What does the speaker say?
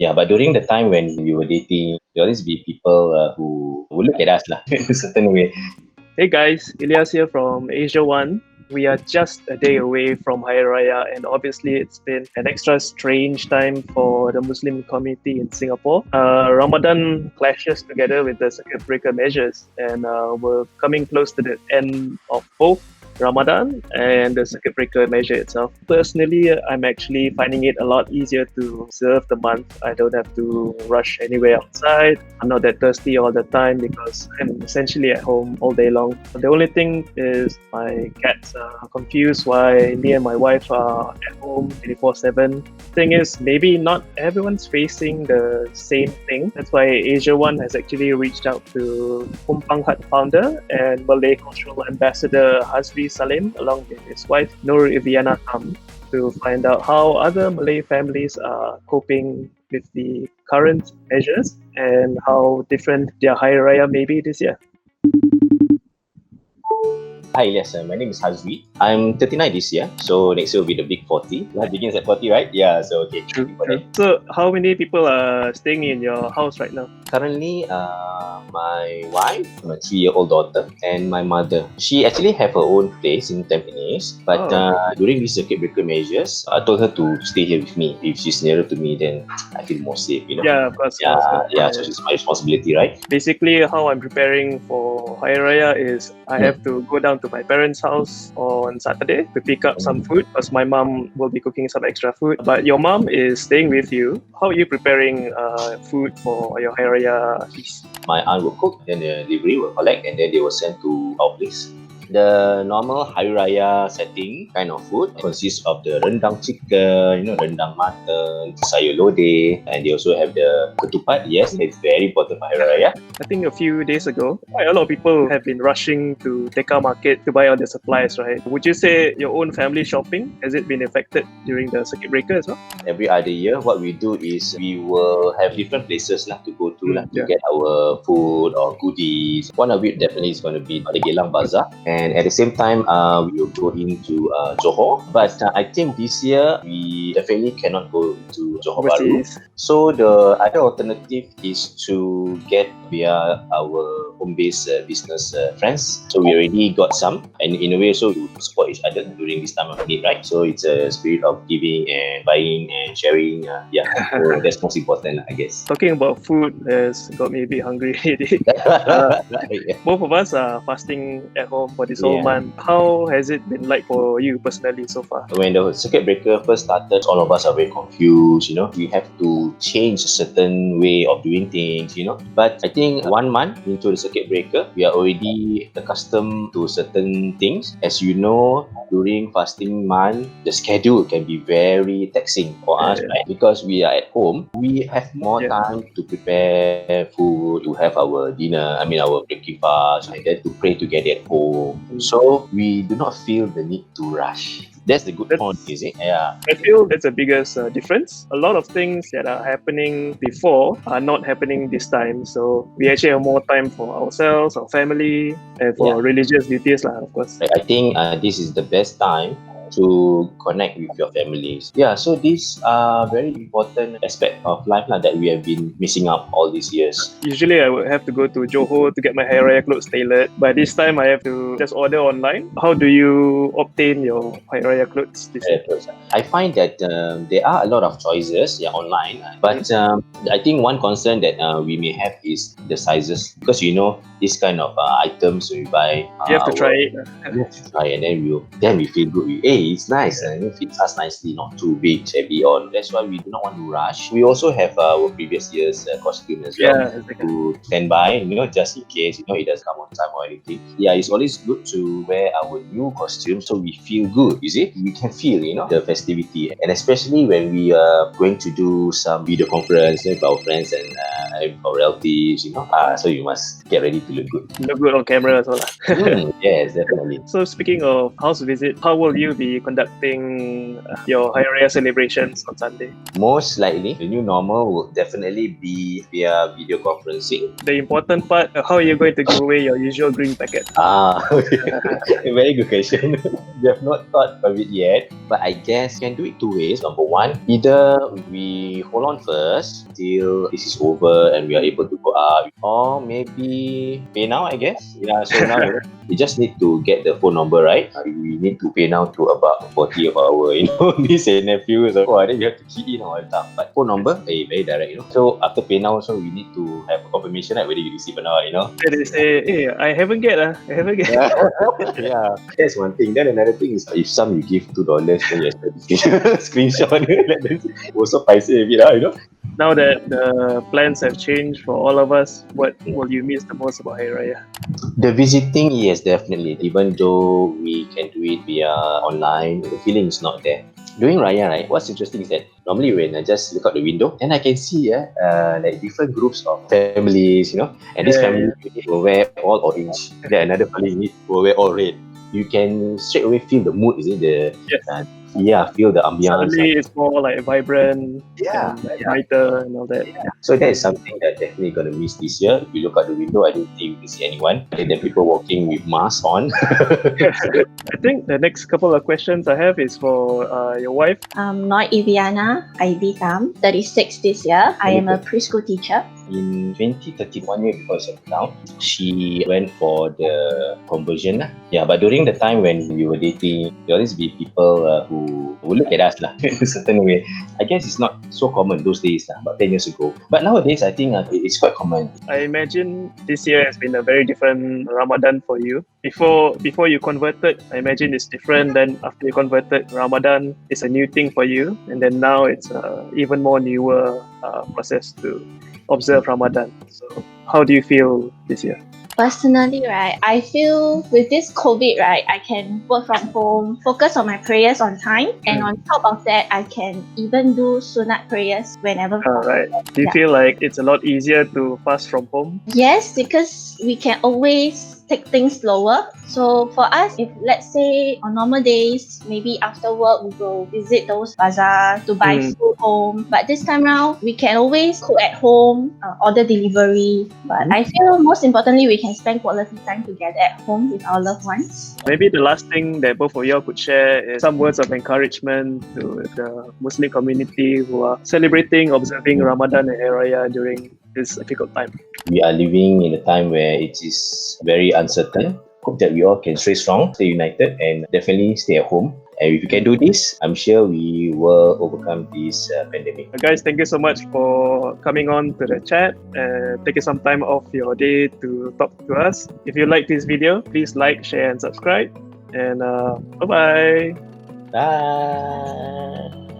Yeah, but during the time when we were dating, there always be people who would look at us lah in a certain way. Hey guys, Ilyas here from AsiaOne. We are just a day away from Hari Raya, and obviously it's been an extra strange time for the Muslim community in Singapore. Ramadan clashes together with the circuit breaker measures, and we're coming close to the end of both Ramadan and the circuit breaker measure itself. Personally, I'm actually finding it a lot easier to observe the month. I don't have to rush anywhere outside. I'm not that thirsty all the time because I'm essentially at home all day long. The only thing is my cats are confused why me and my wife are at home 24/7. Thing is, maybe not everyone's facing the same thing. That's why AsiaOne has actually reached out to Kumpang Hut founder and Malay cultural ambassador Hazri Salim along with his wife Nur Iviana Tam to find out how other Malay families are coping with the current measures and how different their Hari Raya may be this year. Hi, yes, my name is Hazri. I'm 39 this year, so next year will be the big 40. Life begins at 40, right? Yeah, so okay. True. So, how many people are staying in your house right now? Currently, my wife, my 3-year-old daughter, and my mother. She actually have her own place in Tampines, but during these circuit breaker measures, I told her to stay here with me. If she's nearer to me, then I feel more safe, you know. Yeah, of course. So it's my responsibility, right? Basically, how I'm preparing for Hari Raya is I have to go down to my parents' house on Saturday to pick up some food because my mom will be cooking some extra food. But your mom is staying with you. How are you preparing food for your Hari Raya feast? My aunt will cook, then the delivery will collect, and then they will send to our place. The normal Hari Raya setting kind of food consists of the rendang chicken, rendang mutton, sayur lodeh, and they also have the ketupat. Yes, it's very important for Hari Raya. I think a few days ago, quite a lot of people have been rushing to Tekka Market to buy all the supplies, right? Would you say your own family shopping, has it been affected during the circuit breaker as well? Every other year, what we do is we will have different places to go to to get our food or goodies. One of it definitely is going to be the Geylang Bazaar. And at the same time, we will go into Johor. But I think this year, we definitely cannot go to Johor Bahru. So the other alternative is to get via our home-based business friends. So we already got some. And in a way, so we support each other during this time of need, right? So it's a spirit of giving and buying and sharing. So that's most important, I guess. Talking about food has got me a bit hungry already. Both of us are fasting at home for this whole month. How has it been like for you personally so far? When the circuit breaker first started, all of us are very confused, We have to change a certain way of doing things, But I think 1 month into the circuit breaker, we are already accustomed to certain things. As you know, during fasting month, the schedule can be very taxing for us, right? Because we are at home, we have more time to prepare food, to have our dinner, our breakfast, and then to pray together at home. So we do not feel the need to rush. That's the good point, is it? Yeah. I feel that's the biggest difference. A lot of things that are happening before are not happening this time. So we actually have more time for ourselves, our family, and for religious duties, of course. I think this is the best time to connect with your families. Yeah, so these are very important aspect of life that we have been missing out all these years. Usually I would have to go to Johor to get my Hari Raya clothes tailored, but this time I have to just order online. How do you obtain your Hari Raya clothes this year? I find that there are a lot of choices online, but I think one concern that we may have is the sizes, because this kind of items we buy, you have to try it. You have to try, and then we feel good. It's nice and it fits us nicely, not too big, shabby on. That's why we do not want to rush. We also have our previous year's costume as well to stand by, just in case it doesn't come on time or anything. Yeah, it's always good to wear our new costume so we feel good. You see, we can feel the festivity, and especially when we are going to do some video conference with our friends and our relatives. So you must get ready to look good. Look good on camera as well. Yes, definitely. So speaking of house visit, how will you be be conducting your Hari Raya celebrations on Sunday? Most likely, the new normal will definitely be via video conferencing. The important part, how are you going to give away your usual green packet? Very good question. We have not thought of it yet, but I guess we can do it two ways. Number one, either we hold on first till this is over and we are able to go out, or maybe pay now, I guess. Yeah, so now we just need to get the phone number right. We need to pay now to about 40 of our, niece and nephews. So, then you have to key in all stuff. But phone number, very direct, So after pay now, also we need to have a confirmation whether you receive or not, They say, hey, I haven't get. Yeah, that's one thing. Then another thing is if some you give $2, then you expect screenshot. Also paise a bit, Now that the plans have changed for all of us, what will you miss the most about Hari Raya? The visiting, yes, definitely. Even though we can do it via online, the feeling is not there. During Raya, right, what's interesting is that normally when I just look out the window, then I can see like different groups of families, and this family will wear all orange. Then another family will wear all red. You can straight away feel the mood, is it? Feel the ambiance. Suddenly it's more like vibrant, Yeah, and brighter and all that. So that is something that definitely gonna miss this year. If you look out the window, I don't think you can see anyone. And then people walking with masks on. I think the next couple of questions I have is for your wife. Noi Iviana Aidilfitri, 36 this year. I am a preschool teacher. In 2013, 1 year before I settled down, she went for the conversion. Yeah, but during the time when we were dating, there always be people who look at us in a certain way. I guess it's not so common those days, about 10 years ago. But nowadays, I think it's quite common. I imagine this year has been a very different Ramadan for you. Before you converted, I imagine it's different. Then after you converted, Ramadan is a new thing for you. And then now it's even more newer process to observe Ramadan. So how do you feel this year? Personally, right, I feel with this COVID, right, I can work from home, focus on my prayers on time, and on top of that, I can even do sunat prayers whenever possible. Right. Do you feel like it's a lot easier to fast from home? Yes, because we can always take things slower. So for us, if let's say on normal days, maybe after work, we will visit those bazaar to buy food home. But this time around, we can always cook at home, order delivery. But I feel most importantly, we can spend quality time together at home with our loved ones. Maybe the last thing that both of you could share is some words of encouragement to the Muslim community who are celebrating, observing Ramadan and Hari Raya during this difficult time. We are living in a time where it is very uncertain. Hope that we all can stay strong, stay united, and definitely stay at home. And if we can do this, I'm sure we will overcome this pandemic. Guys, thank you so much for coming on to the chat and taking some time off your day to talk to us. If you like this video, please like, share, and subscribe. And bye-bye. Bye.